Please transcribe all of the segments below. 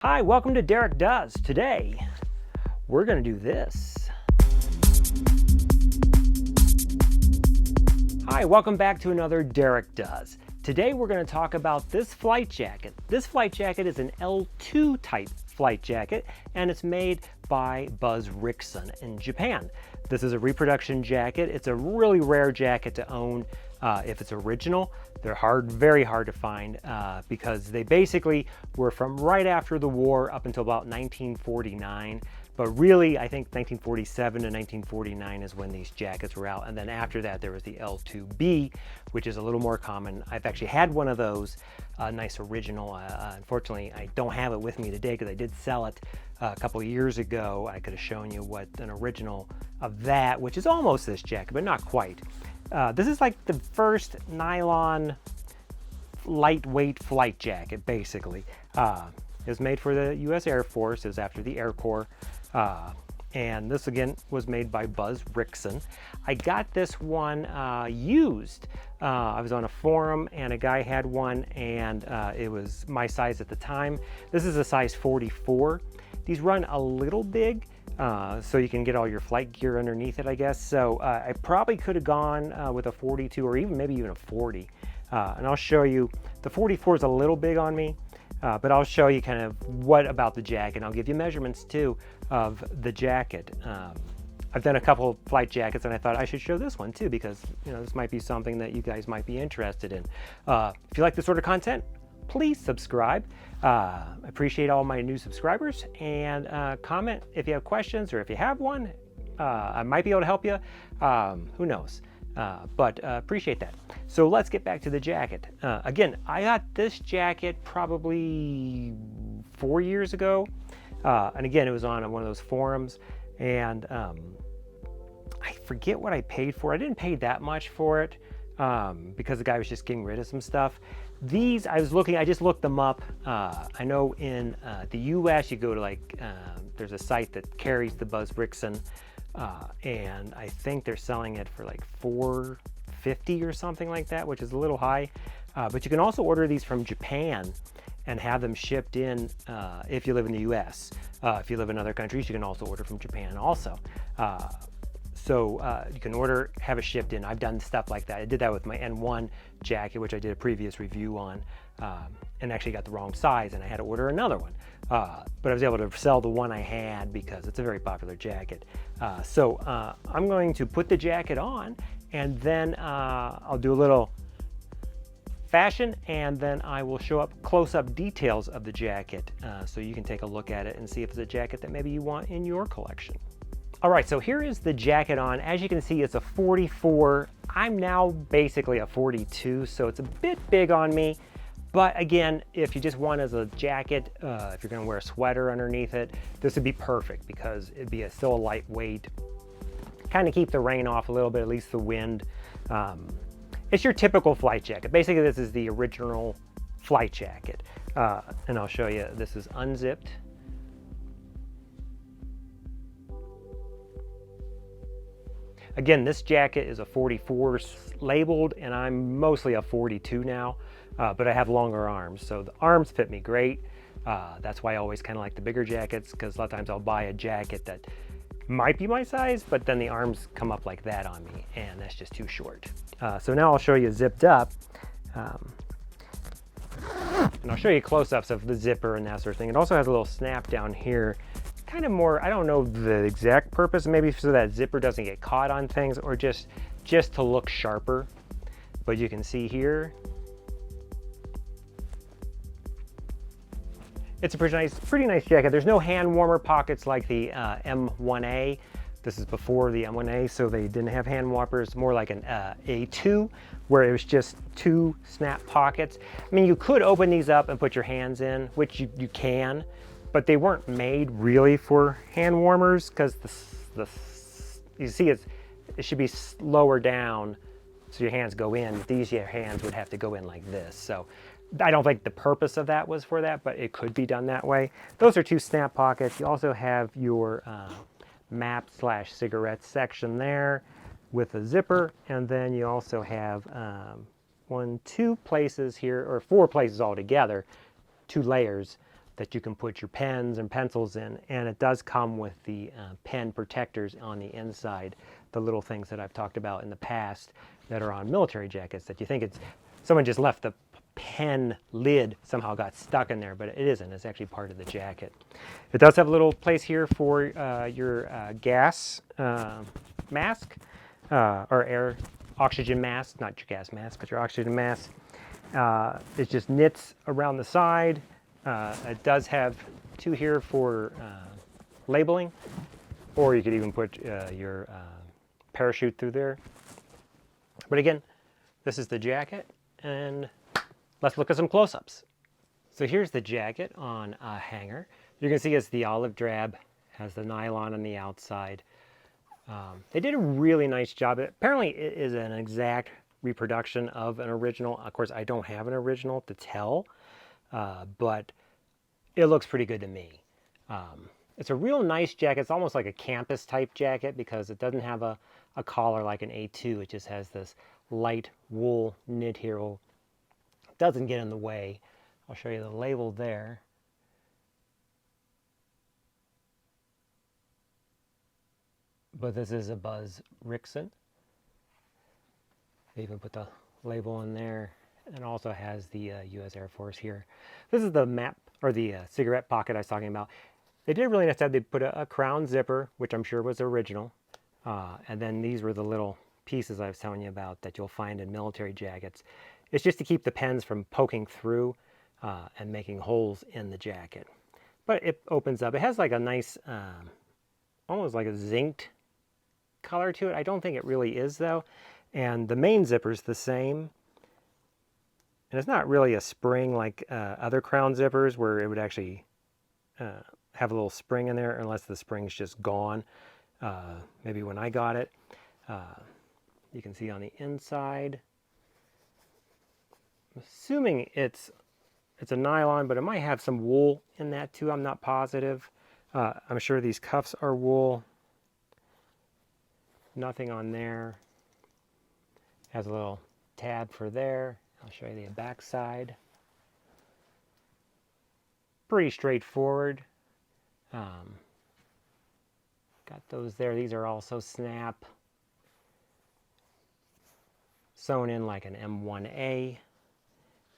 Hi, welcome to Derek Does. Today, we're going to do this. Hi, welcome back to another Derek Does. Today, we're going to talk about this flight jacket. This flight jacket is an L-2 type flight jacket, and it's made by Buzz Rickson in Japan. This is a reproduction jacket. It's a really rare jacket to own if it's original. They're very hard to find because they basically were from right after the war up until about 1949. But really, I think 1947 to 1949 is when these jackets were out. And then after that, there was the L-2B, which is a little more common. I've actually had one of those, nice original. Unfortunately, I don't have it with me today because I did sell it a couple years ago. I could have shown you what an original of that, which is almost this jacket, but not quite. This is like the first nylon lightweight flight jacket, basically. It was made for the U.S. Air Force. It was after the Air Corps. And this, again, was made by Buzz Rickson. I got this one used. I was on a forum, and a guy had one, and it was my size at the time. This is a size 44. These run a little big. So you can get all your flight gear underneath it, I guess. So I probably could have gone with a 42 or maybe even a 40. And I'll show you, the 44 is a little big on me, but I'll show you kind of what about the jacket. I'll give you measurements too of the jacket. I've done a couple flight jackets, and I thought I should show this one too because this might be something that you guys might be interested in. If you like this sort of content, please subscribe. I appreciate all my new subscribers, and comment if you have questions or if you have one. I might be able to help you. Who knows? But appreciate that. So let's get back to the jacket. Again, I got this jacket probably 4 years ago. And again, it was on one of those forums. And I forget what I paid for. I didn't pay that much for it because the guy was just getting rid of some stuff. These, I just looked them up. I know in the US, you go to there's a site that carries the Buzz Rickson, and I think they're selling it for like $450 or something like that, which is a little high. But you can also order these from Japan and have them shipped in if you live in the US. If you live in other countries, you can also order from Japan also. So you can order, have it shipped in. I've done stuff like that. I did that with my N1 jacket, which I did a previous review on, and actually got the wrong size, and I had to order another one. But I was able to sell the one I had because it's a very popular jacket. So I'm going to put the jacket on, and then I'll do a little fashion, and then I will show up close-up details of the jacket so you can take a look at it and see if it's a jacket that maybe you want in your collection. All right, so here is the jacket on. As you can see, it's a 44. I'm now basically a 42, so it's a bit big on me. But again, if you just want as a jacket, if you're gonna wear a sweater underneath it, this would be perfect because it'd be still a lightweight, kind of keep the rain off a little bit, at least the wind. It's your typical flight jacket. Basically, this is the original flight jacket. And I'll show you, this is unzipped. Again, this jacket is a 44 labeled, and I'm mostly a 42 now, but I have longer arms, so the arms fit me great. That's why I always kind of like the bigger jackets, because a lot of times I'll buy a jacket that might be my size, but then the arms come up like that on me, and that's just too short. So now I'll show you zipped up, and I'll show you close-ups of the zipper and that sort of thing. It also has a little snap down here, kind of more, I don't know the exact purpose, maybe so that zipper doesn't get caught on things, or just to look sharper. But you can see here, it's a pretty nice jacket. There's no hand warmer pockets like the M1A. This is before the M1A, so they didn't have hand warmers, more like an A2, where it was just two snap pockets. I mean, you could open these up and put your hands in, which you can, but they weren't made really for hand warmers because you see it should be lower down so your hands go in. These your hands would have to go in like this. So I don't think the purpose of that was for that, but it could be done that way. Those are two snap pockets. You also have your map/cigarette section there with a zipper, and then you also have two places here, or four places altogether, two layers that you can put your pens and pencils in, and it does come with the pen protectors on the inside, the little things that I've talked about in the past that are on military jackets that you think it's someone just left the pen lid somehow got stuck in there, but it isn't. It's actually part of the jacket. It does have a little place here for your gas mask or air oxygen mask, not your gas mask, but your oxygen mask. It just knits around the side. It does have two here for labeling, or you could even put your parachute through there. But again, this is the jacket, and let's look at some close-ups. So here's the jacket on a hanger. You can see it's the olive drab, has the nylon on the outside. They did a really nice job. Apparently it is an exact reproduction of an original. Of course, I don't have an original to tell, but it looks pretty good to me. It's a real nice jacket. It's almost like a campus type jacket because it doesn't have a collar like an A2. It just has this light wool knit here. It doesn't get in the way. I'll show you the label there. But this is a Buzz Rickson. They even put the label in there, and also has the U.S. Air Force here. This is the map, or the cigarette pocket I was talking about. They did really nice job. They put a crown zipper, which I'm sure was original. And then these were the little pieces I was telling you about that you'll find in military jackets. It's just to keep the pens from poking through and making holes in the jacket. But it opens up. It has like a nice, almost like a zinked color to it. I don't think it really is though. And the main zipper's the same. And it's not really a spring like other crown zippers where it would actually have a little spring in there, unless the spring's just gone. Maybe when I got it. You can see on the inside. I'm assuming it's a nylon, but it might have some wool in that too. I'm not positive. I'm sure these cuffs are wool. Nothing on there. Has a little tab for there. I'll show you the back side. Pretty straightforward. Got those there. These are also snap. Sewn in like an M1A.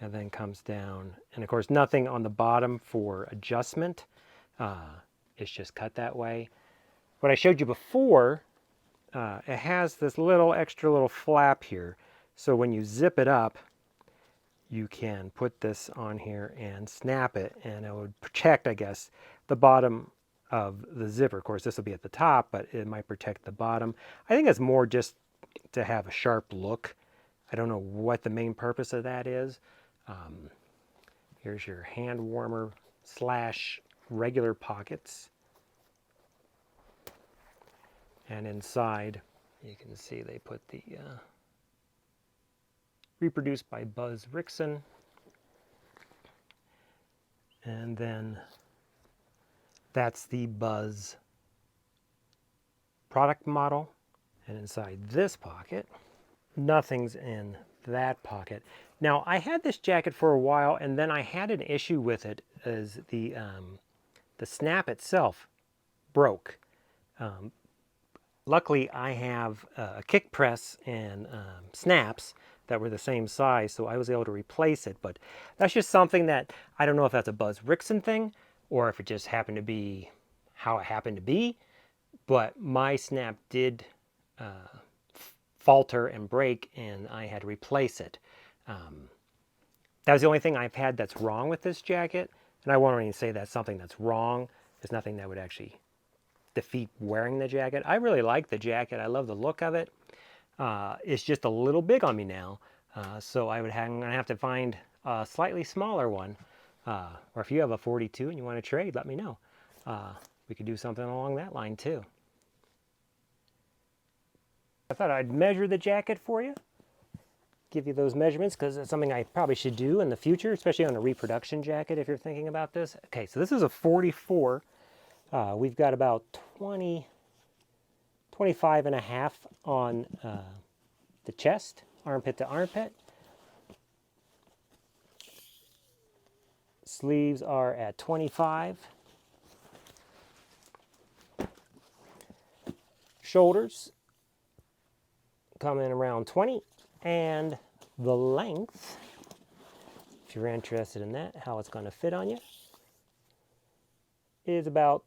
And then comes down. And of course nothing on the bottom for adjustment. It's just cut that way. What I showed you before, it has this little extra little flap here. So when you zip it up, you can put this on here and snap it, and it would protect, I guess, the bottom of the zipper. Of course, this will be at the top, but it might protect the bottom. I think it's more just to have a sharp look. I don't know what the main purpose of that is. Here's your hand warmer / regular pockets. And inside, you can see they put the reproduced by Buzz Rickson. And then that's the Buzz product model. And inside this pocket, nothing's in that pocket. Now, I had this jacket for a while, and then I had an issue with it as the snap itself broke. Luckily, I have a kick press and snaps that were the same size, so I was able to replace it. But that's just something that, I don't know if that's a Buzz Rickson thing, or if it just happened to be how it happened to be. But my snap did falter and break, and I had to replace it. That was the only thing I've had that's wrong with this jacket. And I won't even say that's something that's wrong. There's nothing that would actually defeat wearing the jacket. I really like the jacket. I love the look of it. It's just a little big on me now. So I'm going to have to find a slightly smaller one. Or if you have a 42 and you want to trade, let me know. We could do something along that line too. I thought I'd measure the jacket for you. Give you those measurements because it's something I probably should do in the future, especially on a reproduction jacket if you're thinking about this. Okay, so this is a 44. We've got about 25 and a half on the chest, armpit to armpit. Sleeves are at 25. Shoulders come in around 20. And the length, if you're interested in that, how it's going to fit on you, is about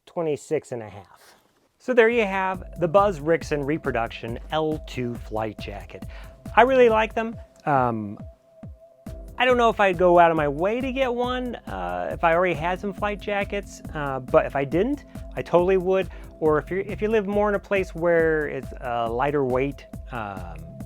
26 and a half. So there you have the Buzz Rickson Reproduction L-2 flight jacket. I really like them. I don't know if I'd go out of my way to get one if I already had some flight jackets, but if I didn't, I totally would. Or if you live more in a place where it's a lighter weight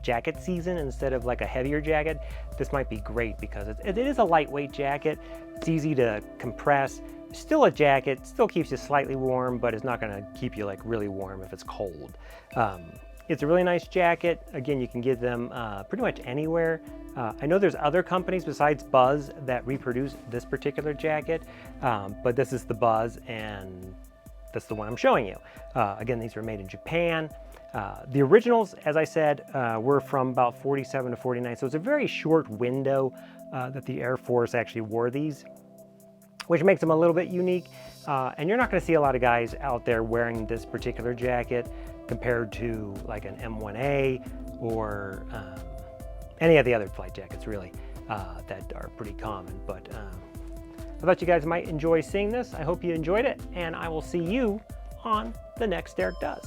jacket season instead of like a heavier jacket, this might be great because it is a lightweight jacket. It's easy to compress. Still a jacket, still keeps you slightly warm, but it's not gonna keep you like really warm if it's cold. It's a really nice jacket. Again, you can get them pretty much anywhere. I know there's other companies besides Buzz that reproduce this particular jacket, but this is the Buzz and that's the one I'm showing you. Again, these were made in Japan. The originals, as I said, were from about 47 to 49, so it's a very short window that the Air Force actually wore these, which makes them a little bit unique. And you're not going to see a lot of guys out there wearing this particular jacket compared to like an M1A or any of the other flight jackets really that are pretty common. But I thought you guys might enjoy seeing this. I hope you enjoyed it, and I will see you on the next Derek Does.